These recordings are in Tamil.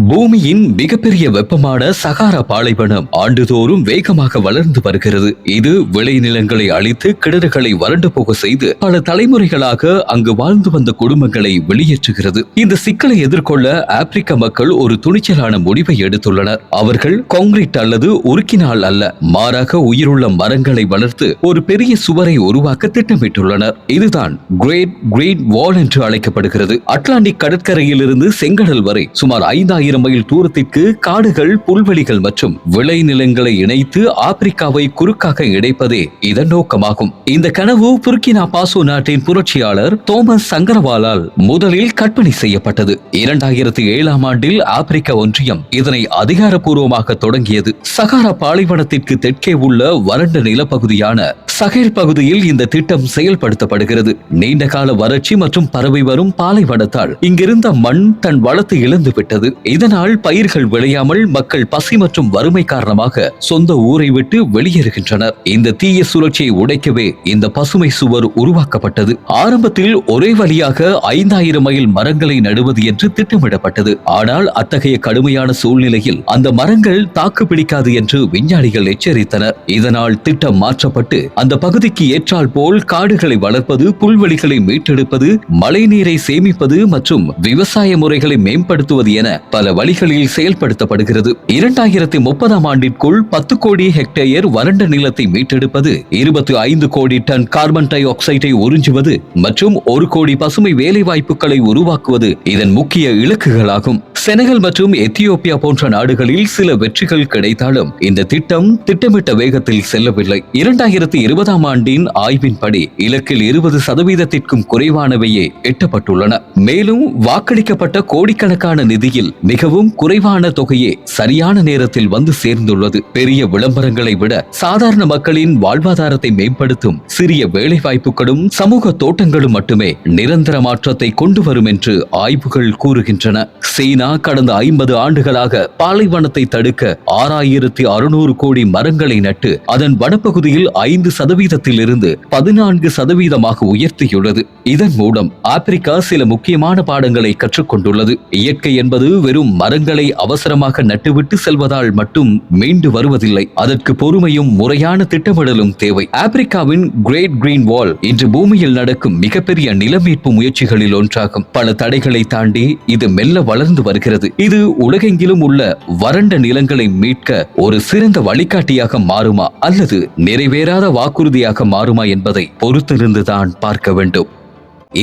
பூமியின் மிகப்பெரிய வெப்பமான சகாரா பாலைவனம் ஆண்டுதோறும் வேகமாக வளர்ந்து வருகிறது. இது விளைநிலங்களை அழித்து கிணறுகளை வறண்டு போக செய்து பல தலைமுறைகளாக அங்கு வாழ்ந்து வந்த குடும்பங்களை வெளியேற்றுகிறது. இந்த சிக்கலை எதிர்கொள்ள ஆப்பிரிக்க மக்கள் ஒரு துணிச்சலான முடிவை எடுத்துள்ளனர். அவர்கள் கான்கிரீட் அல்லது உருக்கினால் அல்ல, மாறாக உயிருள்ள மரங்களை வளர்த்து ஒரு பெரிய சுவரை உருவாக்க திட்டமிட்டுள்ளனர். இதுதான் கிரேட் கிரீன் வால் என்று அழைக்கப்படுகிறது. அட்லாண்டிக் கடற்கரையிலிருந்து செங்கடல் வரை சுமார் 5000 மைல் தூரத்திற்கு காடுகள், புல்வெளிகள் மற்றும் விளைநிலங்களை இணைத்து ஆப்பிரிக்காவை குறுக்காக இணைப்பதே இதன் நோக்கமாகும். இந்த கனவு புர்கினா பாசோ நாட்டின் புரட்சியாளர் தோமஸ் சங்கரவாலால் முதலில் கற்பனை செய்யப்பட்டது. 2007ஆம் ஆண்டில் ஆப்பிரிக்க ஒன்றியம் இதனை அதிகாரப்பூர்வமாக தொடங்கியது. சகாரா பாலைவனத்திற்கு தெற்கே உள்ள வறண்ட நிலப்பகுதியான சஹேல் பகுதியில் இந்த திட்டம் செயல்படுத்தப்படுகிறது. நீண்ட கால வறட்சி மற்றும் பரவி வரும் பாலைவனத்தால் இங்கிருந்த மண் தன் வளத்தை இழந்து விட்டது. இதனால் பயிர்கள் விளையாமல் மக்கள் பசி மற்றும் வறுமை காரணமாக சொந்த ஊரை விட்டு வெளியேறுகின்றனர். இந்த தீய சுழற்சியை உடைக்கவே இந்த பசுமை சுவர் உருவாக்கப்பட்டது. ஆரம்பத்தில் ஒரே வழியாக 5000 மைல் மரங்களை நடுவது என்று திட்டமிடப்பட்டது. ஆனால் அத்தகைய கடுமையான சூழ்நிலையில் அந்த மரங்கள் தாக்கு பிடிக்காது என்று விஞ்ஞானிகள் எச்சரித்தனர். இதனால் திட்டம் மாற்றப்பட்டு அந்த பகுதிக்கு ஏற்றால் போல் காடுகளை வளர்ப்பது, புல்வெளிகளை மீட்டெடுப்பது, மழை நீரை சேமிப்பது மற்றும் விவசாய முறைகளை மேம்படுத்துவது என பல வழிகளில் செயல்படுத்தப்படுகிறது. 2030ஆம் ஆண்டிற்குள் 10 கோடி ஹெக்டேயர் வறண்ட நிலத்தை மீட்டெடுப்பது, 25 கோடி டன் கார்பன் டை ஆக்சைடை உறிஞ்சுவது மற்றும் 1 கோடி பசுமை வேலை வாய்ப்புகளை உருவாக்குவது இதன் முக்கிய இலக்குகளாகும். செனகல் மற்றும் எத்தியோப்பியா போன்ற நாடுகளில் சில வெற்றிகள் கிடைத்தாலும் இந்த திட்டம் திட்டமிட்ட வேகத்தில் செல்லவில்லை. 2020ஆம் ஆண்டின் ஆய்வின்படி இலக்கில் 20% குறைவானவையே எட்டப்பட்டுள்ளன. மேலும் வாக்களிக்கப்பட்ட கோடிக்கணக்கான நிதியில் மிகவும் குறைவான தொகையே சரியான நேரத்தில் வந்து சேர்ந்துள்ளது. பெரிய விளம்பரங்களை விட சாதாரண மக்களின் வாழ்வாதாரத்தை மேம்படுத்தும் சிறிய வேலை வாய்ப்புகளும் சமூக தோட்டங்களும் மட்டுமே நிரந்தர மாற்றத்தை கொண்டு வரும் என்று ஆய்வுகள் கூறுகின்றன. சீனா கடந்த 50 ஆண்டுகளாக பாலைவனத்தை தடுக்க 6600 கோடி மரங்களை நட்டு அதன் வனப்பகுதியில் 5% 14% உயர்த்தியுள்ளது. இதன் மூலம் ஆப்பிரிக்கா சில முக்கியமான பாடங்களை கற்றுக்கொண்டுள்ளது. இயற்கை என்பது வெறும் மரங்களை அவசரமாக நட்டுவிட்டு செல்வதால் மட்டும் மீண்டு வருவதில்லை. அதற்கு பொறுமையும் முறையான திட்டமிடலும் தேவை. ஆப்பிரிக்காவின் கிரேட் கிரீன் வால் இன்று பூமியில் நடக்கும் மிகப்பெரிய நிலமீட்பு முயற்சிகளில் ஒன்றாகும். பல தடைகளை தாண்டி இது மெல்ல வளர்ந்து வருகிறது. இது உலகெங்கிலும் உள்ள வறண்ட நிலங்களை மீட்க ஒரு சிறந்த வழிகாட்டியாக மாறுமா அல்லது நிறைவேறாத வாக்குறுதியாக மாறுமா என்பதை பொறுத்திருந்துதான் பார்க்க வேண்டும்.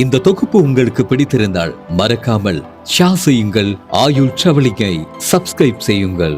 இந்த தொகுப்பு உங்களுக்கு பிடித்திருந்தால் மறக்காமல் ஷேர் செய்யுங்கள். ஆயுள் டிராவலிங்கை சப்ஸ்கிரைப் செய்யுங்கள்.